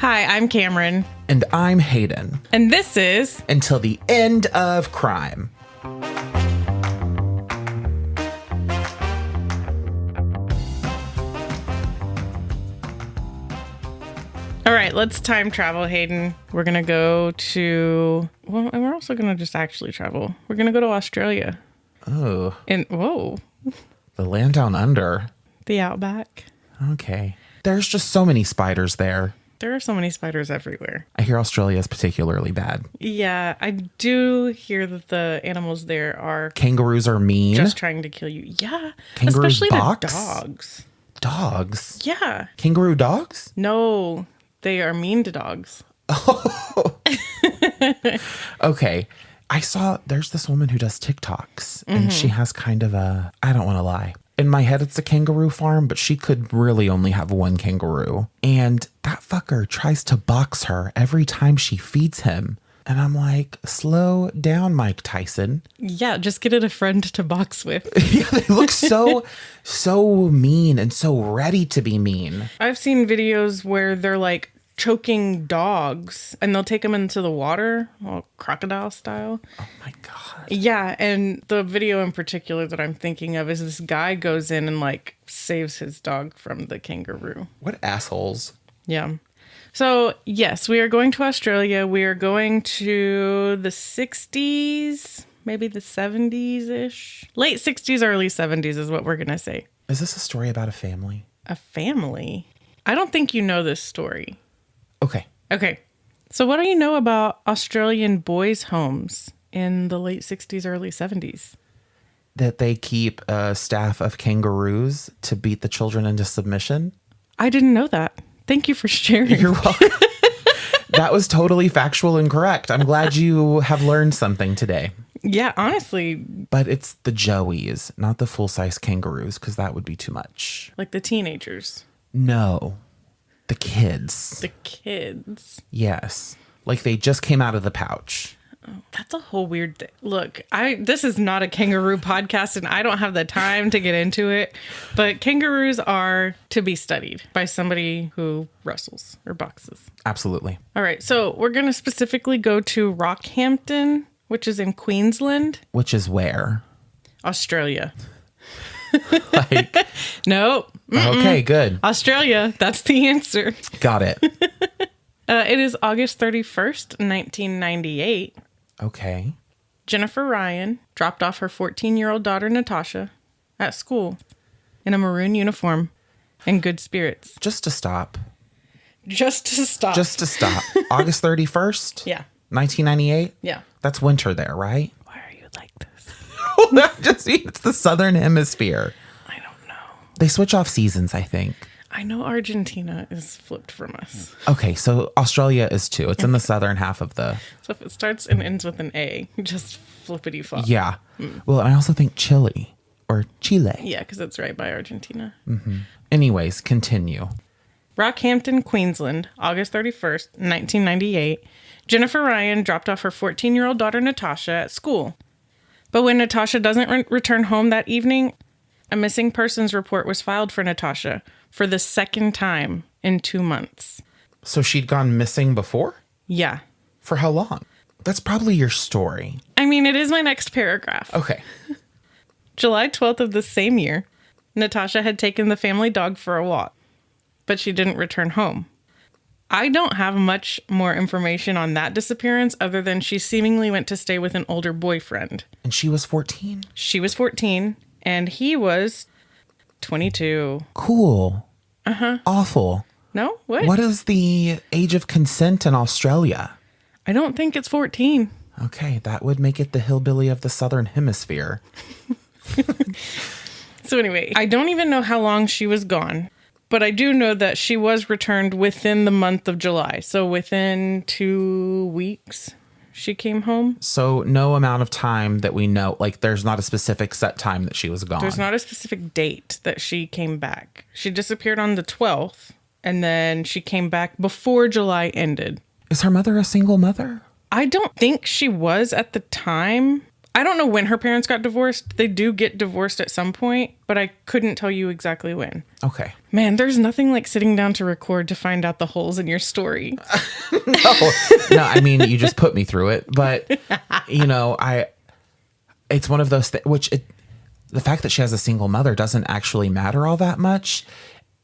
Hi, I'm Cameron. And I'm Hayden. And this is Until the End of Crime. All right, let's time travel, Hayden. We're going to go to, well, and we're also going to just actually travel. We're going to go to Australia. Oh. And, whoa. The land down under. The outback. Okay. There's just so many spiders there. There are so many spiders everywhere. I hear Australia is particularly bad. Yeah, I do hear that the animals there are... Kangaroos are mean. Just trying to kill you. Yeah. Kangaroos especially box? the dogs. Dogs? Yeah. Kangaroo dogs? No, they are mean to dogs. Oh. Okay. I saw there's this woman who does TikToks and she has kind of a, I don't want to lie. In my head, it's a kangaroo farm, but she could really only have one kangaroo. And that fucker tries to box her every time she feeds him. And I'm like, slow down, Mike Tyson. Yeah, just get it a friend to box with. Yeah, they look so mean and so ready to be mean. I've seen videos where they're like choking dogs and they'll take them into the water, all crocodile style. Oh my God. Yeah, and the video in particular that I'm thinking of is this guy goes in and like saves his dog from the kangaroo. What assholes. Yeah. So, yes, we are going to Australia. We are going to the 60s, maybe the 70s-ish. Late 60s, early 70s is what we're going to say. Is this a story about a family? A family? I don't think you know this story. Okay. So what do you know about Australian boys' homes in the late 60s, early 70s? That they keep a staff of kangaroos to beat the children into submission? I didn't know that. Thank you for sharing. You're welcome. That was totally factual and correct. I'm glad you have learned something today. Yeah, honestly. But it's the joeys, not the full-size kangaroos, because that would be too much. Like the teenagers. No. The kids. The kids. Yes. Like they just came out of the pouch. Oh, that's a whole weird thing. Look, this is not a kangaroo podcast and I don't have the time to get into it, but kangaroos are to be studied by somebody who wrestles or boxes. Absolutely. All right, so we're going to specifically go to Rockhampton, which is in Queensland. Which is where? Australia. Like, no. Okay, good. Australia, that's the answer. Got it. It is August 31st, 1998. Okay. Jennifer Ryan dropped off her 14-year-old daughter, Natasha, at school in a maroon uniform and good spirits. Just to stop. Just to stop. August 31st? Yeah. 1998? Yeah. That's winter there, right? Why are you like this? It's the southern hemisphere. I don't know. They switch off seasons, I think. I know Argentina is flipped from us. Okay, so Australia is too. It's in the southern half of the... So if it starts and ends with an A, just flippity flop. Yeah. Well, I also think Chile or Chile. Yeah, because it's right by Argentina. Mm-hmm. Anyways, continue. Rockhampton, Queensland, August 31st, 1998. Jennifer Ryan dropped off her 14-year-old daughter, Natasha, at school. But when Natasha doesn't return home that evening, a missing persons report was filed for Natasha for the second time in 2 months. So she'd gone missing before? Yeah. For how long? That's probably your story. I mean, it is my next paragraph. Okay. July 12th of the same year, Natasha had taken the family dog for a walk, but she didn't return home. I don't have much more information on that disappearance other than she seemingly went to stay with an older boyfriend. And she was 14? She was 14, and he was 22. Cool. Uh-huh. Awful. No? What? What is the age of consent in Australia? I don't think it's 14. Okay, that would make it the hillbilly of the southern hemisphere. So anyway, I don't even know how long she was gone, but I do know that she was returned within the month of July. So within 2 weeks, she came home. So no amount of time that we know, like there's not a specific set time that she was gone. There's not a specific date that she came back. She disappeared on the 12th, and then she came back before July ended. Is her mother a single mother? I don't think she was at the time. I don't know when her parents got divorced. They do get divorced at some point, but I couldn't tell you exactly when. Okay. Man, there's nothing like sitting down to record to find out the holes in your story. No, I mean, you just put me through it. But, it's one of those things, the fact that she has a single mother doesn't actually matter all that much,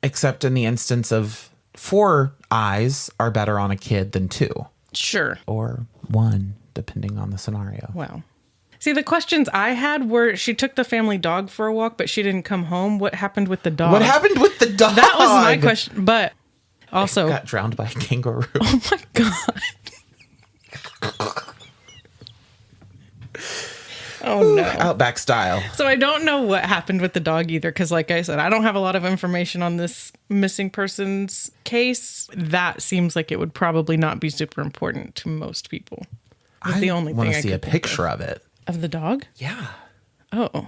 except in the instance of 4 eyes are better on a kid than 2. Sure. Or 1, depending on the scenario. Well, see, the questions I had were she took the family dog for a walk, but she didn't come home. What happened with the dog? What happened with the dog? That was my question. But also, it got drowned by a kangaroo. Oh my God. Oh no. Outback style. So I don't know what happened with the dog either, because like I said, I don't have a lot of information on this missing persons case. That seems like it would probably not be super important to most people. That's the only thing I want to see a could think picture of it. Of the dog? Yeah. Oh.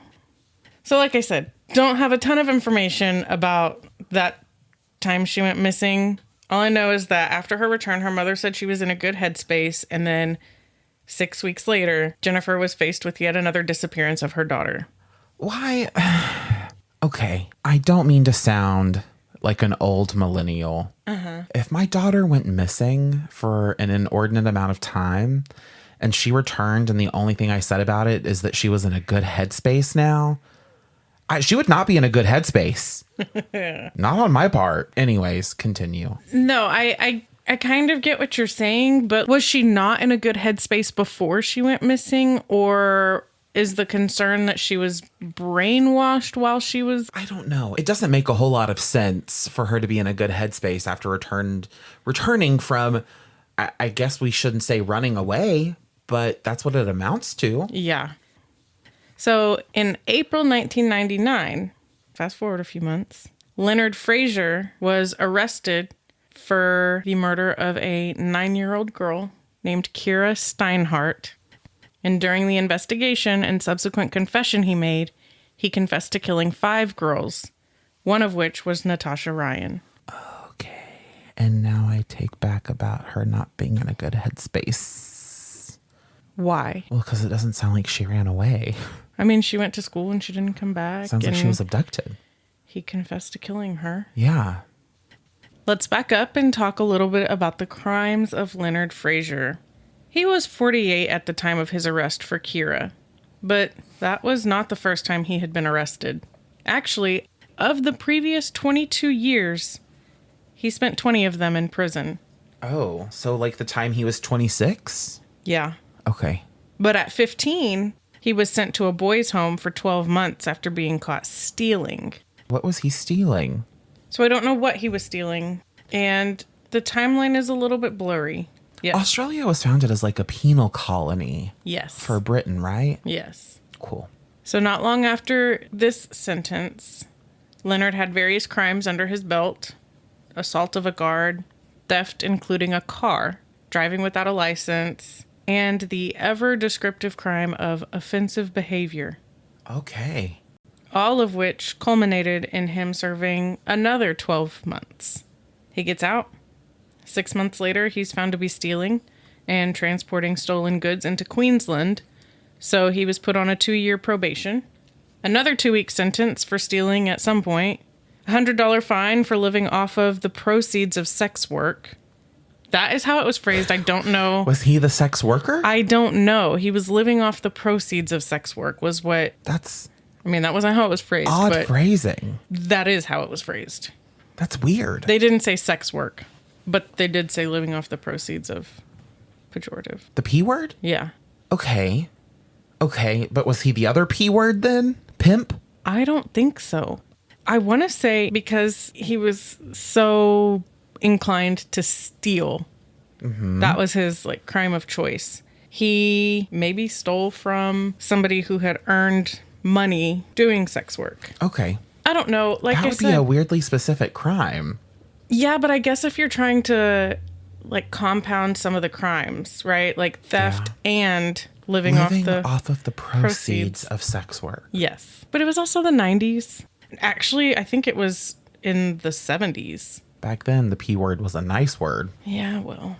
So like I said, don't have a ton of information about that time she went missing. All I know is that after her return, her mother said she was in a good headspace, and then 6 weeks later, Jennifer was faced with yet another disappearance of her daughter. Why? Okay, I don't mean to sound like an old millennial. If my daughter went missing for an inordinate amount of time and she returned and the only thing I said about it is that she was in a good headspace now, she would not be in a good headspace. Not on my part. Anyways, continue. No, I kind of get what you're saying, but was she not in a good headspace before she went missing? Or is the concern that she was brainwashed while she was... I don't know. It doesn't make a whole lot of sense for her to be in a good headspace after returning from, I guess we shouldn't say running away, but that's what it amounts to. Yeah. So in April 1999, fast forward a few months, Leonard Frazier was arrested for the murder of a 9-year-old girl named Kira Steinhardt. And during the investigation and subsequent confession he made, he confessed to killing 5 girls, one of which was Natasha Ryan. Okay. And now I take back about her not being in a good headspace. Why? Well, because it doesn't sound like she ran away. I mean, she went to school and she didn't come back. Sounds like she was abducted. He confessed to killing her. Yeah. Let's back up and talk a little bit about the crimes of Leonard Frazier. He was 48 at the time of his arrest for Kira, but that was not the first time he had been arrested. Actually, of the previous 22 years, he spent 20 of them in prison. Oh, so like the time he was 26? Yeah. Okay. But at 15, he was sent to a boys' home for 12 months after being caught stealing. What was he stealing? So I don't know what he was stealing, and the timeline is a little bit blurry. Yes. Australia was founded as like a penal colony. Yes. For Britain, right? Yes. Cool. So not long after this sentence, Leonard had various crimes under his belt: assault of a guard, theft including a car, driving without a license, and the ever-descriptive crime of offensive behavior. Okay. All of which culminated in him serving another 12 months. He gets out. 6 months later, he's found to be stealing and transporting stolen goods into Queensland, so he was put on a 2-year probation. Another 2-week sentence for stealing at some point. $100 fine for living off of the proceeds of sex work. That is how it was phrased. I don't know. Was he the sex worker? I don't know. He was living off the proceeds of sex work was what... That's... I mean, that wasn't how it was phrased. Odd but phrasing. that is how it was phrased. That's weird. They didn't say sex work, but they did say living off the proceeds of pejorative. The P word? Yeah. Okay. Okay, but was he the other P word then? Pimp? I don't think so. I want to say because he was so inclined to steal. Mm-hmm. That was his like crime of choice. He maybe stole from somebody who had earned money doing sex work. Okay. I don't know. Like that would be a weirdly specific crime. Yeah, but I guess if you're trying to like compound some of the crimes, right? Like theft and living off of the proceeds of sex work. Yes. But it was also the 90s. Actually, I think it was in the 70s. Back then, the P word was a nice word. Yeah, well.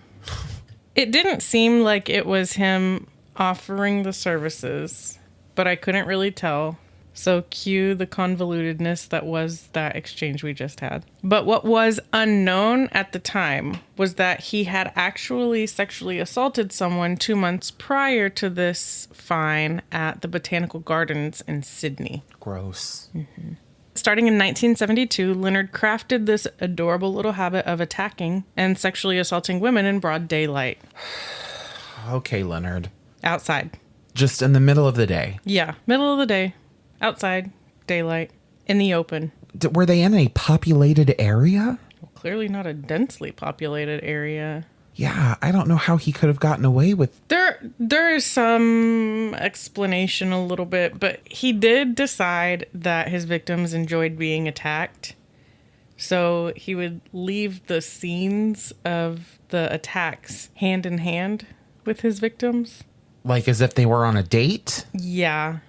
It didn't seem like it was him offering the services, but I couldn't really tell. So cue the convolutedness that was that exchange we just had. But what was unknown at the time was that he had actually sexually assaulted someone 2 months prior to this fine at the Botanical Gardens in Sydney. Gross. Mm-hmm. Starting in 1972, Leonard crafted this adorable little habit of attacking and sexually assaulting women in broad daylight. Okay, Leonard. Outside. Just in the middle of the day. Yeah, middle of the day. Outside, daylight, in the open. Were they in a populated area? Well, clearly not a densely populated area. Yeah, I don't know how he could have gotten away with... There is some explanation a little bit, but he did decide that his victims enjoyed being attacked. So he would leave the scenes of the attacks hand in hand with his victims. Like as if they were on a date? Yeah.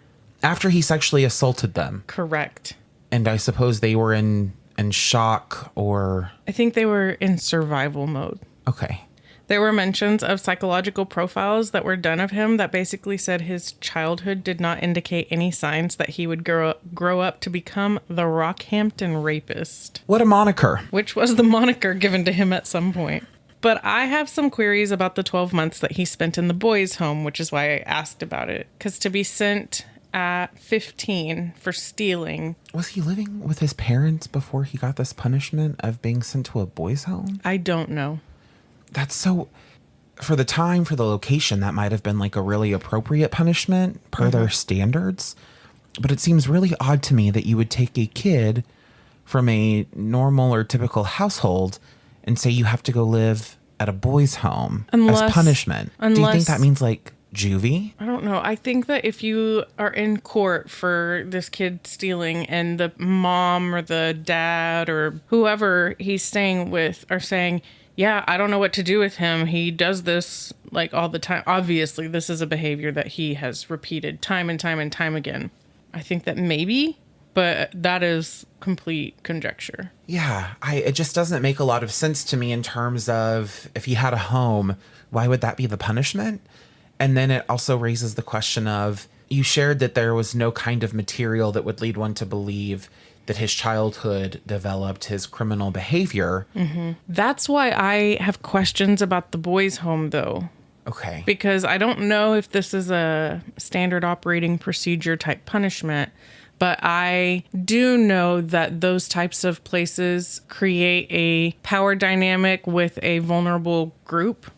After he sexually assaulted them. Correct. And I suppose they were in shock or... I think they were in survival mode. Okay. There were mentions of psychological profiles that were done of him that basically said his childhood did not indicate any signs that he would grow up to become the Rockhampton rapist. What a moniker. Which was the moniker given to him at some point. But I have some queries about the 12 months that he spent in the boys' home, which is why I asked about it. Because to be sent at 15 for stealing... Was he living with his parents before he got this punishment of being sent to a boys' home? I don't know. That's so... For the time, for the location, that might have been like a really appropriate punishment per their standards. But it seems really odd to me that you would take a kid from a normal or typical household and say you have to go live at a boys' home as punishment. Do you think that means like juvie? I don't know. I think that if you are in court for this kid stealing and the mom or the dad or whoever he's staying with are saying, yeah, I don't know what to do with him. He does this like all the time. Obviously, this is a behavior that he has repeated time and time and time again. I think that maybe, but that is complete conjecture. Yeah, it just doesn't make a lot of sense to me in terms of if he had a home, why would that be the punishment? And then it also raises the question of, you shared that there was no kind of material that would lead one to believe that his childhood developed his criminal behavior. Mm-hmm. That's why I have questions about the boys' home, though. Okay. Because I don't know if this is a standard operating procedure type punishment, but I do know that those types of places create a power dynamic with a vulnerable group.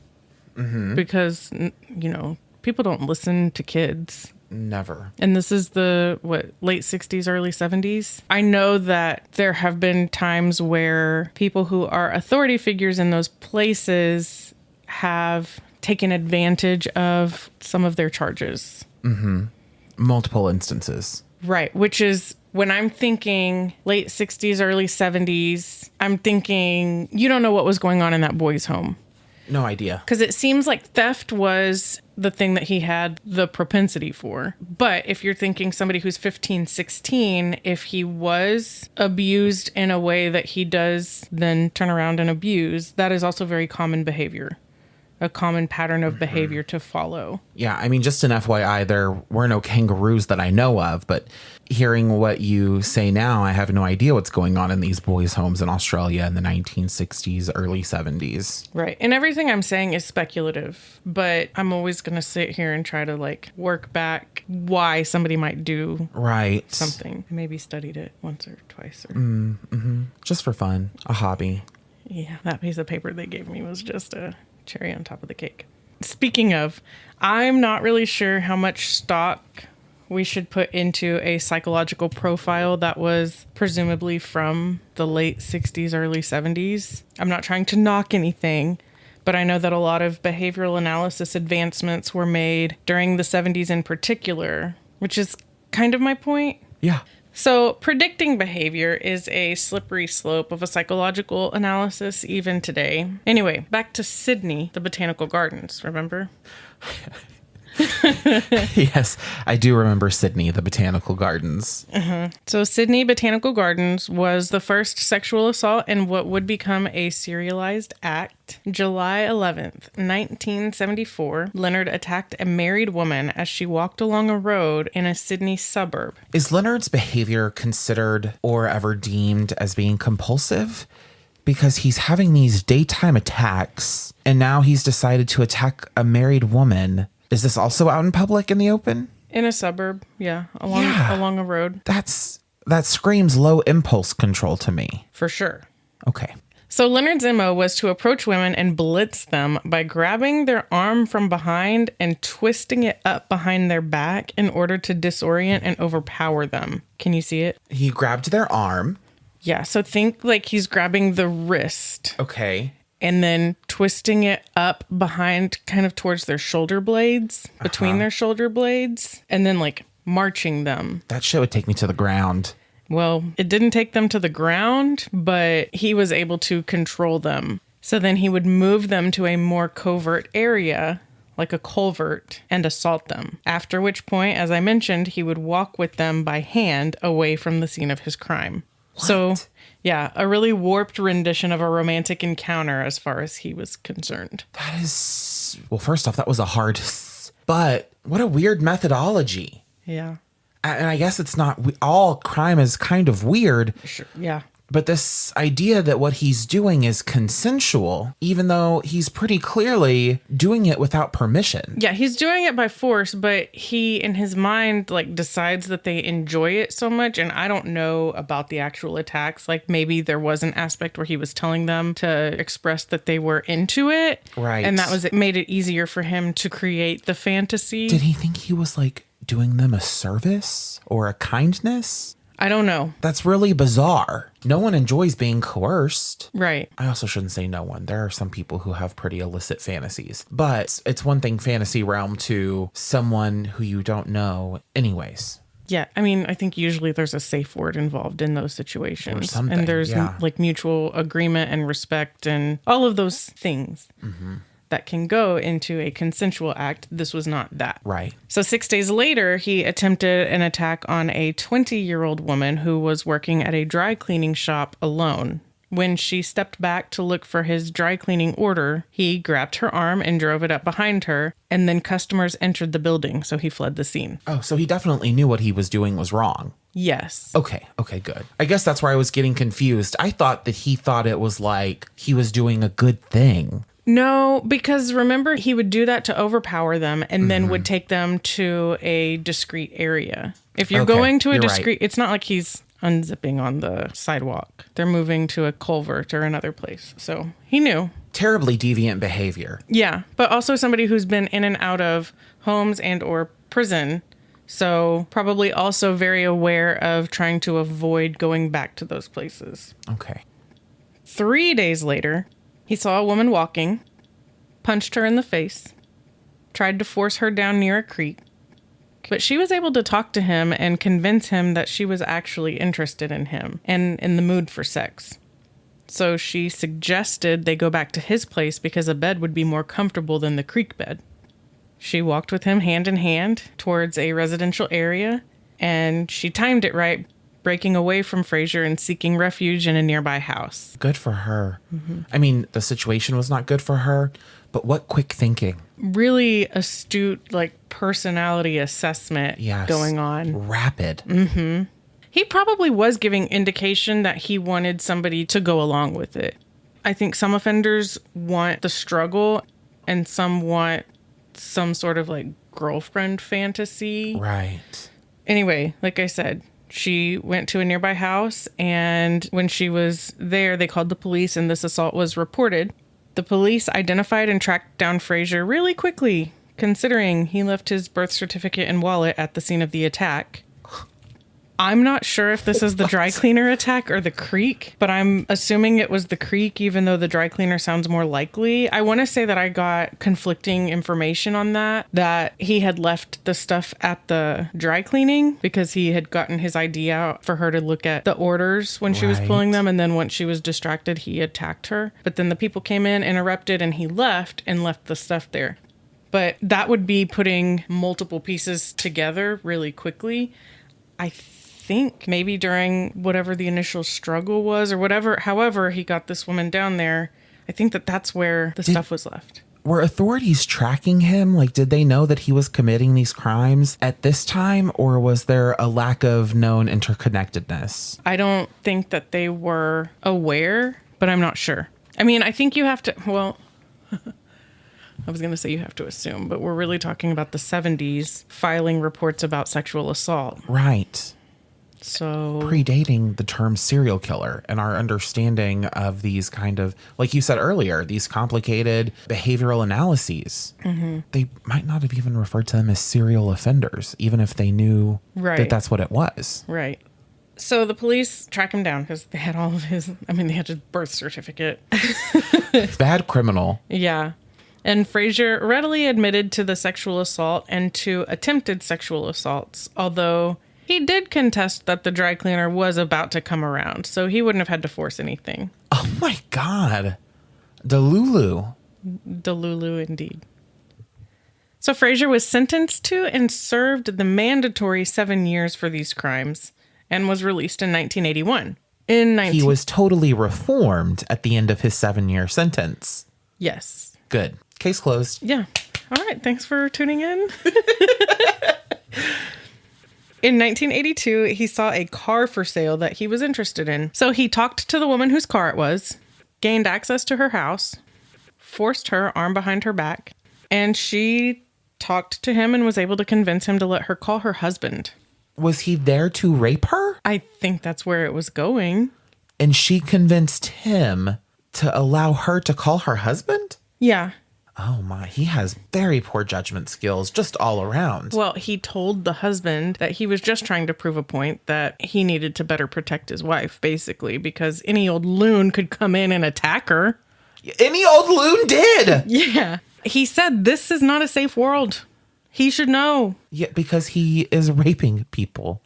Mm-hmm. Because, you know, people don't listen to kids. Never. And this is the, late 60s, early 70s. I know that there have been times where people who are authority figures in those places have taken advantage of some of their charges. Mm-hmm. Multiple instances. Right. Which is when I'm thinking late 60s, early 70s, I'm thinking you don't know what was going on in that boy's home. No idea. Because it seems like theft was the thing that he had the propensity for. But if you're thinking somebody who's 15, 16, if he was abused in a way that he does then turn around and abuse, that is also very common behavior. A common pattern of behavior to follow. Yeah, I mean, just an FYI, there were no kangaroos that I know of, but hearing what you say now, I have no idea what's going on in these boys' homes in Australia in the 1960s, early 70s. Right. And everything I'm saying is speculative, but I'm always going to sit here and try to like work back why somebody might do something. I maybe studied it once or twice. Or... Just for fun, a hobby. Yeah, that piece of paper they gave me was just a cherry on top of the cake. Speaking of, I'm not really sure how much stock we should put into a psychological profile that was presumably from the late 60s, early 70s. I'm not trying to knock anything, but I know that a lot of behavioral analysis advancements were made during the 70s in particular, which is kind of my point. Yeah. So predicting behavior is a slippery slope of a psychological analysis even today. Anyway, back to Sydney, the Botanical Gardens, remember? Yes, I do remember Sydney, the botanical gardens. So Sydney Botanical Gardens was the first sexual assault in what would become a serialized act. July 11th, 1974, Leonard attacked a married woman as she walked along a road in a Sydney suburb. Is Leonard's behavior considered or ever deemed as being compulsive? Because he's having these daytime attacks, and now he's decided to attack a married woman. Is this also out in public in the open? In a suburb, along a road. That screams low impulse control to me. For sure. Okay. So Leonard's MO was to approach women and blitz them by grabbing their arm from behind and twisting it up behind their back in order to disorient and overpower them. Can you see it? He grabbed their arm. Yeah, so think like he's grabbing the wrist. Okay. And then twisting it up behind, kind of towards their shoulder blades, between their shoulder blades, and then like marching them. That shit would take me to the ground. Well, it didn't take them to the ground, but he was able to control them. So then he would move them to a more covert area, like a culvert, and assault them. After which point, as I mentioned, he would walk with them by hand away from the scene of his crime. What? So, yeah, a really warped rendition of a romantic encounter as far as he was concerned. That is... Well, first off, that was a hard... But what a weird methodology. Yeah. And I guess it's not... All crime is kind of weird. Sure. Yeah. But this idea that what he's doing is consensual, even though he's pretty clearly doing it without permission. Yeah, he's doing it by force, but he, in his mind, like decides that they enjoy it so much. And I don't know about the actual attacks. Like maybe there was an aspect where he was telling them to express that they were into it. Right. And that was, it made it easier for him to create the fantasy. Did he think he was like doing them a service or a kindness? I don't know. That's really bizarre. No one enjoys being coerced. Right. I also shouldn't say no one. There are some people who have pretty illicit fantasies. But it's one thing fantasy realm to someone who you don't know. Anyways. Yeah. I mean, I think usually there's a safe word involved in those situations. Or something, and there's like mutual agreement and respect and all of those things. That can go into a consensual act. This was not that. Right. So 6 days later, he attempted an attack on a 20-year-old woman who was working at a dry cleaning shop alone. When she stepped back to look for his dry cleaning order, he grabbed her arm and drove it up behind her, and then customers entered the building, so he fled the scene. Oh, so he definitely knew what he was doing was wrong. Yes. Okay, good. I guess that's where I was getting confused. I thought that he thought it was like he was doing a good thing. No, because remember, he would do that to overpower them and then would take them to a discreet area. If you're going to a discreet, it's not like he's unzipping on the sidewalk. They're moving to a culvert or another place. So he knew. Terribly deviant behavior. Yeah, but also somebody who's been in and out of homes and or prison. So probably also very aware of trying to avoid going back to those places. Okay. 3 days later, he saw a woman walking, punched her in the face, tried to force her down near a creek, but she was able to talk to him and convince him that she was actually interested in him and in the mood for sex. So she suggested they go back to his place because a bed would be more comfortable than the creek bed. She walked with him hand in hand towards a residential area, and she timed it right, breaking away from Fraser and seeking refuge in a nearby house. Good for her. I mean, the situation was not good for her, but what quick thinking. Really astute, like, personality assessment going on. Rapid. He probably was giving indication that he wanted somebody to go along with it. I think some offenders want the struggle and some want some sort of, like, girlfriend fantasy. Right. Anyway, like I said, she went to a nearby house, and when she was there, they called the police, and this assault was reported. The police identified and tracked down Fraser really quickly, considering he left his birth certificate and wallet at the scene of the attack. I'm not sure if this is the dry cleaner attack or the creek, but I'm assuming it was the creek, even though the dry cleaner sounds more likely. I want to say that I got conflicting information on that he had left the stuff at the dry cleaning because he had gotten his ID out for her to look at the orders when she was pulling them. And then once she was distracted, he attacked her. But then the people came in, interrupted, and he left the stuff there. But that would be putting multiple pieces together really quickly. I think maybe during whatever the initial struggle was or whatever, however he got this woman down there, I think that's where the stuff was left. Were authorities tracking him? Like, did they know that he was committing these crimes at this time, or was there a lack of known interconnectedness? I don't think that they were aware, but I'm not sure. I mean, I think you have to, well, I was going to say you have to assume, but we're really talking about the 70s filing reports about sexual assault. Right. So Predating the term serial killer and our understanding of these kind of, like you said earlier, these complicated behavioral analyses. They might not have even referred to them as serial offenders, even if they knew that that's what it was. Right. So the police track him down because they had all of his, they had his birth certificate. Bad criminal. Yeah. And Frazier readily admitted to the sexual assault and to attempted sexual assaults, although he did contest that the dry cleaner was about to come around, so he wouldn't have had to force anything. Oh my God. Delulu. Delulu, indeed. So Frazier was sentenced to and served the mandatory 7 years for these crimes and was released in 1981. He was totally reformed at the end of his 7-year sentence. Yes. Good. Case closed. Yeah. All right. Thanks for tuning in. In 1982, he saw a car for sale that he was interested in. So he talked to the woman whose car it was, gained access to her house, forced her arm behind her back, and she talked to him and was able to convince him to let her call her husband. Was he there to rape her? I think that's where it was going. And she convinced him to allow her to call her husband? Yeah. Oh my, he has very poor judgment skills just all around. Well, he told the husband that he was just trying to prove a point that he needed to better protect his wife, basically, because any old loon could come in and attack her. Any old loon did! Yeah. He said this is not a safe world. He should know. Yeah, because he is raping people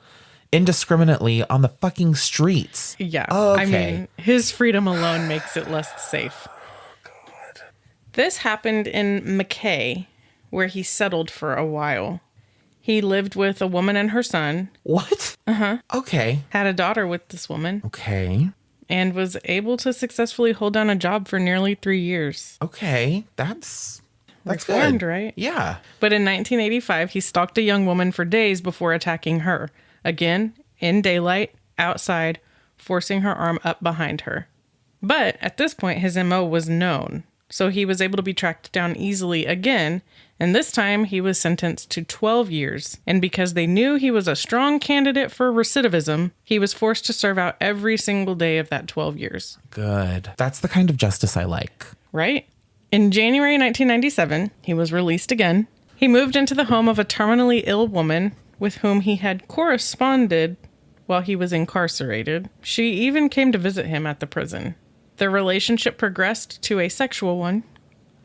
indiscriminately on the fucking streets. Yeah. Okay. His freedom alone makes it less safe. This happened in McKay, where he settled for a while. He lived with a woman and her son. What? Uh-huh. Okay. Had a daughter with this woman. Okay. And was able to successfully hold down a job for nearly 3 years. Okay. That's reformed, good. Right? Yeah. But in 1985, he stalked a young woman for days before attacking her. Again, in daylight, outside, forcing her arm up behind her. But at this point, his MO was known. So he was able to be tracked down easily again, and this time he was sentenced to 12 years. And because they knew he was a strong candidate for recidivism, he was forced to serve out every single day of that 12 years. Good. That's the kind of justice I like. Right? In January 1997, he was released again. He moved into the home of a terminally ill woman with whom he had corresponded while he was incarcerated. She even came to visit him at the prison. Their relationship progressed to a sexual one.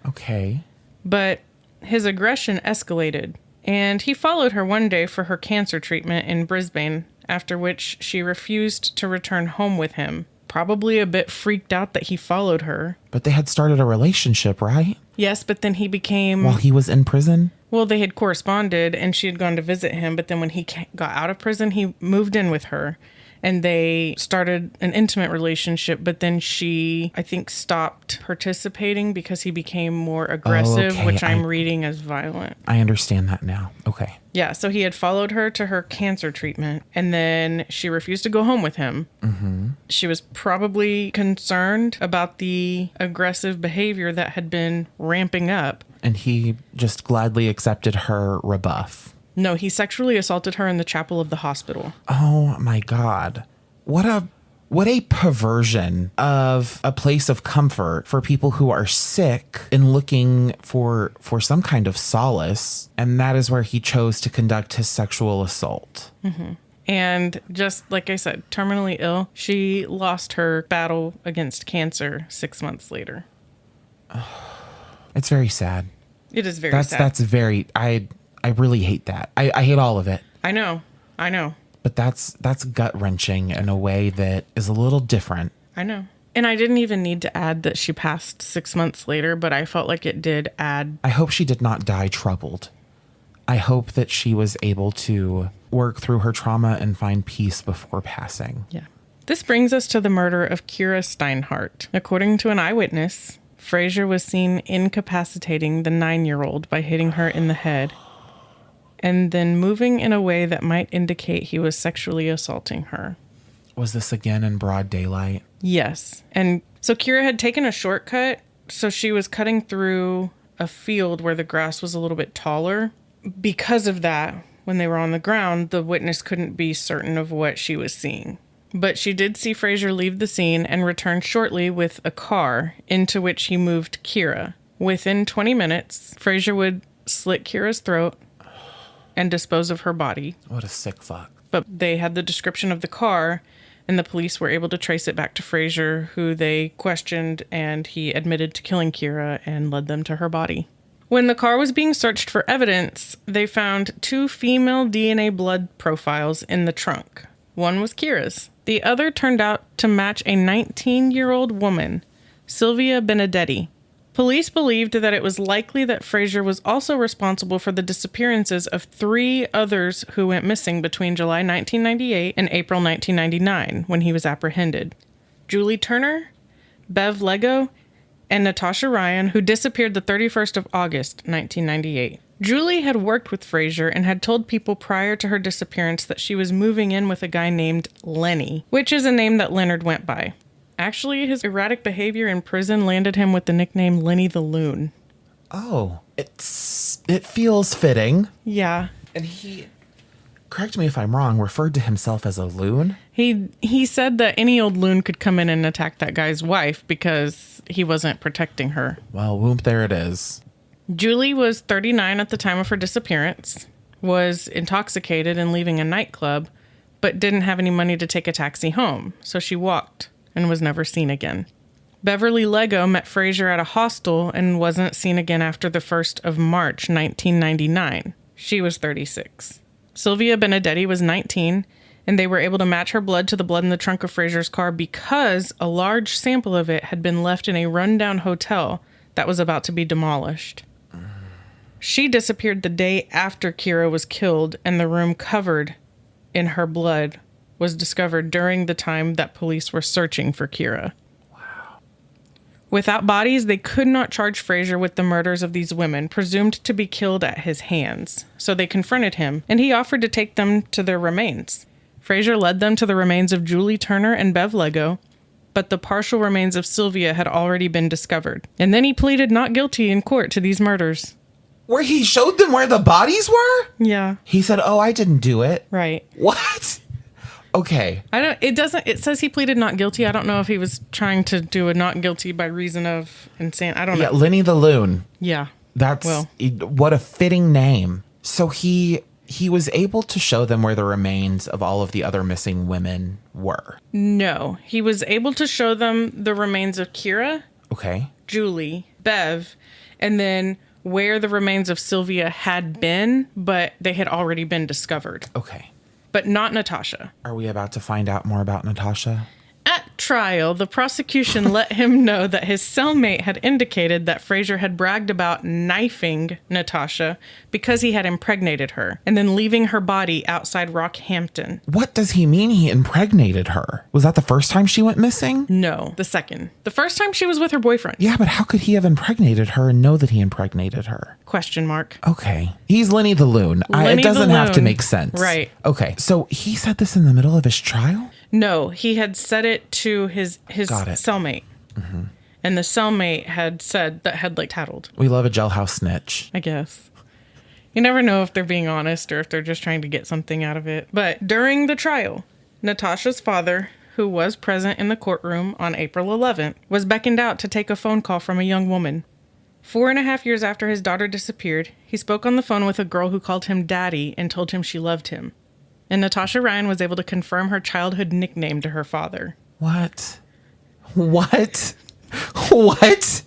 Okay. But his aggression escalated, and he followed her one day for her cancer treatment in Brisbane, after which she refused to return home with him, probably a bit freaked out that he followed her. But they had started a relationship, right? Yes, but then he became... While he was in prison? Well, they had corresponded, and she had gone to visit him, but then when he got out of prison, he moved in with her. And they started an intimate relationship, but then she, I think, stopped participating because he became more aggressive, which I'm reading as violent. I understand that now. Okay. Yeah, so he had followed her to her cancer treatment, and then she refused to go home with him. Mm-hmm. She was probably concerned about the aggressive behavior that had been ramping up. And he just gladly accepted her rebuff. No, he sexually assaulted her in the chapel of the hospital. Oh my God. What a perversion of a place of comfort for people who are sick and looking for some kind of solace. And that is where he chose to conduct his sexual assault. Mm-hmm. And just like I said, terminally ill, she lost her battle against cancer 6 months later. It's very sad. It is very sad. That's very... I really hate that. I hate all of it. I know. But that's gut-wrenching in a way that is a little different. I know. And I didn't even need to add that she passed 6 months later, but I felt like it did add. I hope she did not die troubled. I hope that she was able to work through her trauma and find peace before passing. Yeah. This brings us to the murder of Kira Steinhardt. According to an eyewitness, Frazier was seen incapacitating the 9-year-old by hitting her in the head and then moving in a way that might indicate he was sexually assaulting her. Was this again in broad daylight? Yes. And so Kira had taken a shortcut, so she was cutting through a field where the grass was a little bit taller. Because of that, when they were on the ground, the witness couldn't be certain of what she was seeing. But she did see Frazier leave the scene and return shortly with a car into which he moved Kira. Within 20 minutes, Frazier would slit Kira's throat and dispose of her body. What a sick fuck. But they had the description of the car, and the police were able to trace it back to Frazier, who they questioned, and he admitted to killing Kira and led them to her body. When the car was being searched for evidence, they found 2 female DNA blood profiles in the trunk. One was Kira's. The other turned out to match a 19-year-old woman, Sylvia Benedetti. Police believed that it was likely that Frazier was also responsible for the disappearances of 3 others who went missing between July 1998 and April 1999, when he was apprehended. Julie Turner, Bev Lego, and Natasha Ryan, who disappeared the 31st of August, 1998. Julie had worked with Frazier and had told people prior to her disappearance that she was moving in with a guy named Lenny, which is a name that Leonard went by. Actually, his erratic behavior in prison landed him with the nickname Lenny the Loon. Oh, it feels fitting. Yeah. And he, correct me if I'm wrong, referred to himself as a loon? He said that any old loon could come in and attack that guy's wife because he wasn't protecting her. Well, whoop, there it is. Julie was 39 at the time of her disappearance, was intoxicated and leaving a nightclub, but didn't have any money to take a taxi home, so she walked and was never seen again. Beverly Lego met Frazier at a hostel and wasn't seen again after the 1st of March, 1999. She was 36. Sylvia Benedetti was 19, and they were able to match her blood to the blood in the trunk of Frazier's car because a large sample of it had been left in a rundown hotel that was about to be demolished. She disappeared the day after Kira was killed, and the room covered in her blood was discovered during the time that police were searching for Kira. Wow. Without bodies, they could not charge Frazier with the murders of these women, presumed to be killed at his hands. So they confronted him, and he offered to take them to their remains. Frazier led them to the remains of Julie Turner and Bev Lego, but the partial remains of Sylvia had already been discovered. And then he pleaded not guilty in court to these murders. Where he showed them where the bodies were? Yeah. He said, "Oh, I didn't do it." Right. What? Okay. It says he pleaded not guilty. I don't know if he was trying to do a not guilty by reason of insane. I don't know. Yeah, Lenny the Loon. Yeah. What a fitting name. So he was able to show them where the remains of all of the other missing women were. No, he was able to show them the remains of Kira, Okay. Julie, Bev, and then where the remains of Sylvia had been, but they had already been discovered. Okay. But not Natasha. Are we about to find out more about Natasha? At trial, the prosecution let him know that his cellmate had indicated that Frazier had bragged about knifing Natasha because he had impregnated her and then leaving her body outside Rockhampton. What does he mean he impregnated her? Was that the first time she went missing? No, the second. The first time she was with her boyfriend. Yeah, but how could he have impregnated her and know that he impregnated her? Question mark. Okay. He's Lenny the Loon. It doesn't have to make sense. Right. Okay. So he said this in the middle of his trial? No, he had said it to his cellmate. Mm-hmm. And the cellmate had said that had tattled. We love a jailhouse snitch. I guess. You never know if they're being honest or if they're just trying to get something out of it. But during the trial, Natasha's father, who was present in the courtroom on April 11th, was beckoned out to take a phone call from a young woman. 4.5 years after his daughter disappeared, he spoke on the phone with a girl who called him Daddy and told him she loved him. And Natasha Ryan was able to confirm her childhood nickname to her father. What? What? What?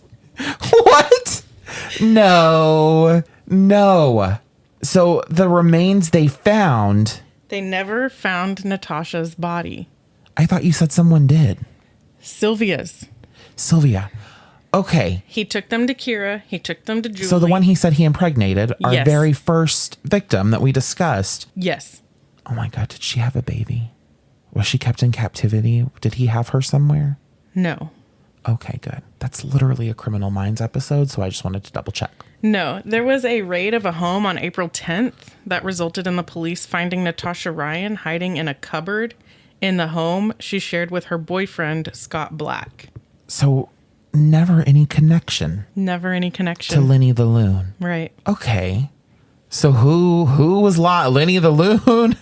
What? No. So the remains they found... They never found Natasha's body. I thought you said someone did. Sylvia's. Sylvia. Okay. He took them to Kira. He took them to Julie. So the one he said he impregnated, our Yes. very first victim that we discussed. Yes. Oh my God, did she have a baby? Was she kept in captivity? Did he have her somewhere? No. Okay, good. That's literally a Criminal Minds episode, so I just wanted to double check. No. There was a raid of a home on April 10th that resulted in the police finding Natasha Ryan hiding in a cupboard in the home she shared with her boyfriend, Scott Black. So never any connection Never any connection. to Lenny the Loon. Right. Okay. So who was Lenny the Loon?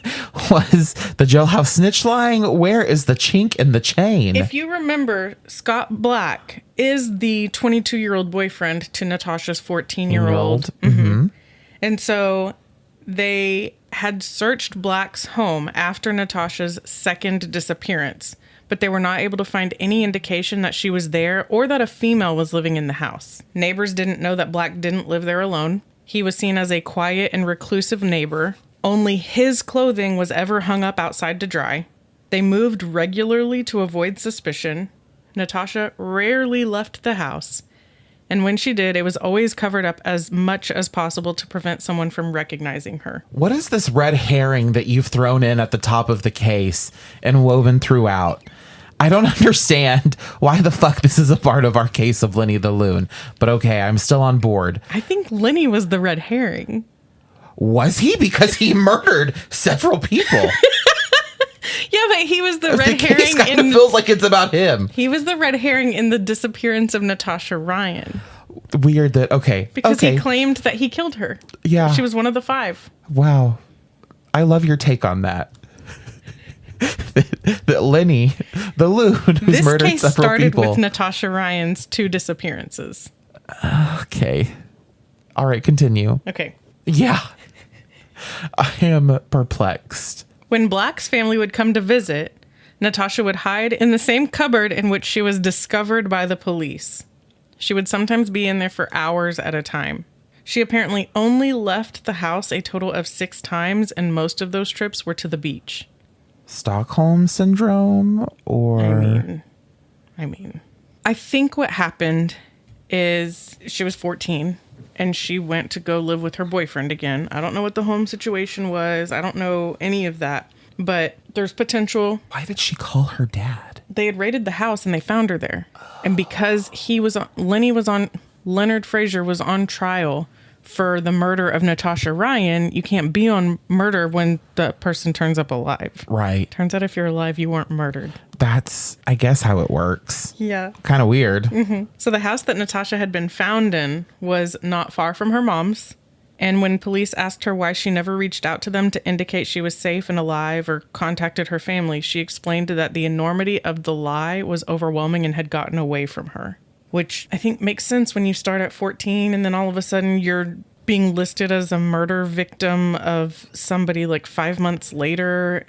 Was the jailhouse snitch lying? Where is the chink in the chain? If you remember, Scott Black is the 22-year-old boyfriend to Natasha's 14-year-old. Mm-hmm. And so they had searched Black's home after Natasha's second disappearance, but they were not able to find any indication that she was there or that a female was living in the house. Neighbors didn't know that Black didn't live there alone. He was seen as a quiet and reclusive neighbor. Only his clothing was ever hung up outside to dry. They moved regularly to avoid suspicion. Natasha rarely left the house. And when she did, it was always covered up as much as possible to prevent someone from recognizing her. What is this red herring that you've thrown in at the top of the case and woven throughout? I don't understand why the fuck this is a part of our case of Lenny the Loon. But okay, I'm still on board. I think Lenny was the red herring. Was he? Because he murdered several people. Yeah, but he was the The red case herring kind of feels like it's about him. He was the red herring in the disappearance of Natasha Ryan. Weird that, okay. Because okay. he claimed that he killed her. Yeah. She was one of the 5. Wow. I love your take on that. that Lenny, the Loon, who's This murdered case several started people. with Natasha Ryan's 2 disappearances. Okay. All right, continue. Okay. Yeah. I am perplexed. When Black's family would come to visit, Natasha would hide in the same cupboard in which she was discovered by the police. She would sometimes be in there for hours at a time. She apparently only left the house a total of 6 times, and most of those trips were to the beach. Stockholm syndrome or I mean, I think what happened is she was 14 and she went to go live with her boyfriend again. I don't know what the home situation was. I don't know any of that, but there's potential. why did she call her dad? They had raided the house and they found her there. And because Leonard Fraser was on trial for the murder of Natasha Ryan, you can't be on murder when the person turns up alive. Right. Turns out if you're alive, you weren't murdered. That's, I guess, how it works. Yeah. Kind of weird. So the house that Natasha had been found in was not far from her mom's. And when police asked her why she never reached out to them to indicate she was safe and alive or contacted her family, she explained that the enormity of the lie was overwhelming and had gotten away from her. Which I think makes sense when you start at 14 and then all of a sudden you're being listed as a murder victim of somebody like 5 months later.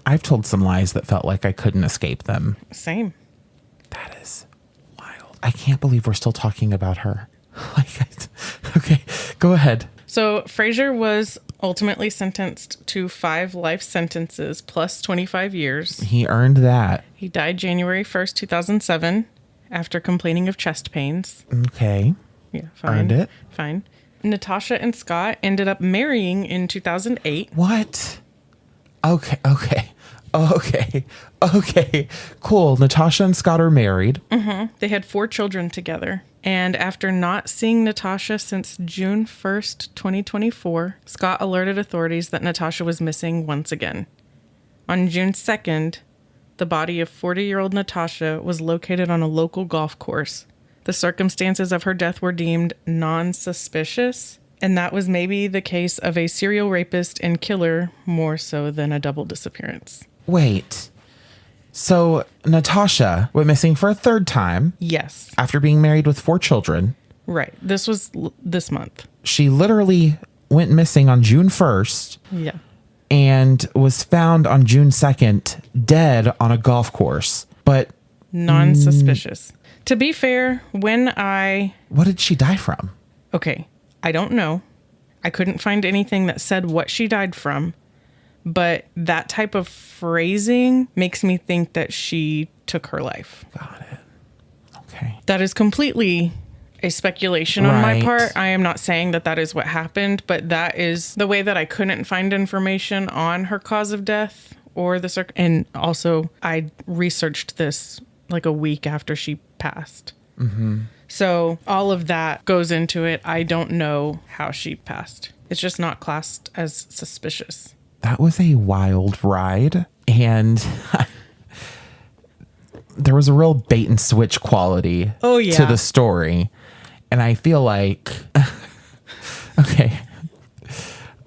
I've told some lies that felt like I couldn't escape them. Same. That is wild. I can't believe we're still talking about her. Okay, go ahead. So Fraser was ultimately sentenced to 5 life sentences plus 25 years. He earned that. He died January 1st, 2007 after complaining of chest pains. Okay. Yeah, fine. Earned it. Fine. Natasha and Scott ended up marrying in 2008. What? Okay. Cool. Natasha and Scott are married. They had 4 children together. And after not seeing Natasha since June 1st, 2024, Scott alerted authorities that Natasha was missing once again. On June 2nd, the body of 40-year-old Natasha was located on a local golf course. The circumstances of her death were deemed non-suspicious, and that was maybe the case of a serial rapist and killer more so than a double disappearance. Wait. So Natasha went missing for a 3rd time. Yes. After being married with 4 children. Right. This was this month. She literally went missing on June 1st. Yeah. And was found on June 2nd dead on a golf course. But non-suspicious. To be fair, what did she die from? Okay, I don't know. I couldn't find anything that said what she died from. but that type of phrasing makes me think that she took her life. Got it. Okay. That is completely a speculation on my Right. part. I am not saying that that is what happened, but that is the way that I couldn't find information on her cause of death or the and also I researched this like a week after she passed. Mm-hmm. So all of that goes into it. I don't know how she passed. It's just not classed as suspicious. That was a wild ride, and there was a real bait and switch quality to the story. And I feel like, okay,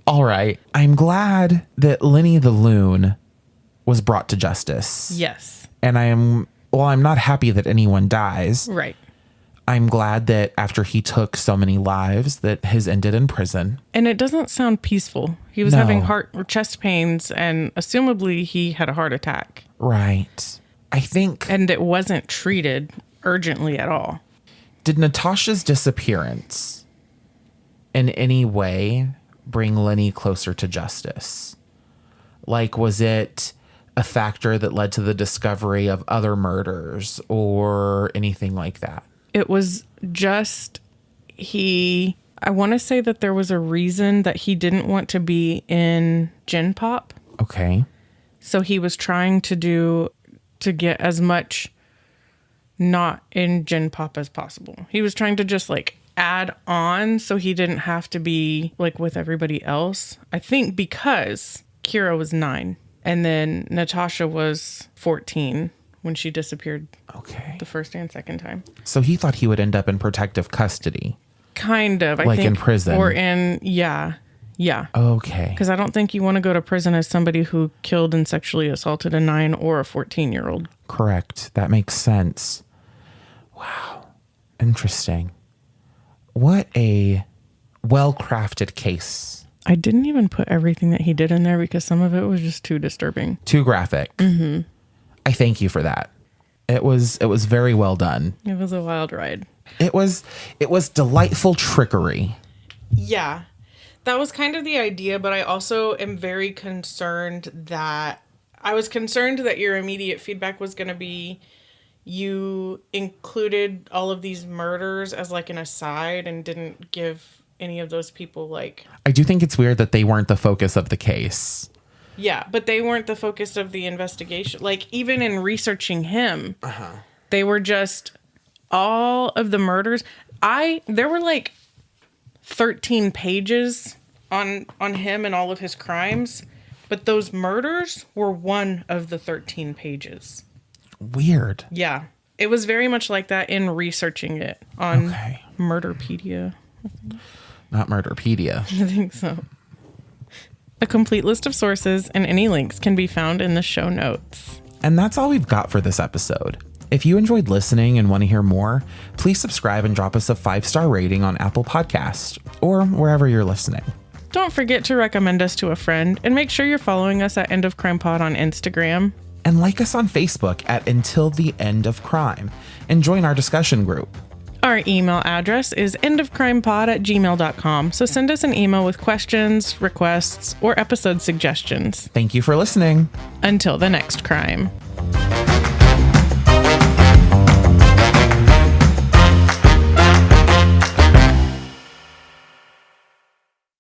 all right. I'm glad that Lenny the Loon was brought to justice. Yes. And I'm not happy that anyone dies. Right. I'm glad that after he took so many lives that his ended in prison. And it doesn't sound peaceful. He was having heart or chest pains, and assumably he had a heart attack. Right. I think. And it wasn't treated urgently at all. Did Natasha's disappearance in any way bring Lenny closer to justice? Like, was it a factor that led to the discovery of other murders or anything like that? It was just I want to say that there was a reason that he didn't want to be in Gen Pop. Okay. So he was trying to get as much not in Gen Pop as possible. He was trying to just like add on so he didn't have to be like with everybody else. I think because Kira was 9 and then Natasha was 14 when she disappeared. Okay. The first and second time. So he thought he would end up in protective custody. Kind of, I like think. In prison. Or in, yeah. Okay. Because I don't think you want to go to prison as somebody who killed and sexually assaulted a 9 or a 14-year-old. Correct. That makes sense. Wow. Interesting. What a well-crafted case. I didn't even put everything that he did in there because some of it was just too disturbing. Too graphic. Mm-hmm. I thank you for that. It was very well done. It was a wild ride. It was delightful trickery. Yeah. That was kind of the idea, but I also am very concerned that your immediate feedback was going to be you included all of these murders as like an aside and didn't give any of those people like... I do think it's weird that they weren't the focus of the case. Yeah, but they weren't the focus of the investigation. Like, even in researching him, they were just all of the murders. There were like 13 pages on him and all of his crimes, but those murders were one of the 13 pages. Weird. Yeah. It was very much like that in researching it on Murderpedia. Not Murderpedia. I think so. A complete list of sources and any links can be found in the show notes. And that's all we've got for this episode. If you enjoyed listening and want to hear more, please subscribe and drop us a 5-star rating on Apple Podcasts or wherever you're listening. Don't forget to recommend us to a friend and make sure you're following us at End of Crime Pod on Instagram. And like us on Facebook at Until the End of Crime and join our discussion group. Our email address is endofcrimepod@gmail.com, so send us an email with questions, requests, or episode suggestions. Thank you for listening. Until the next crime.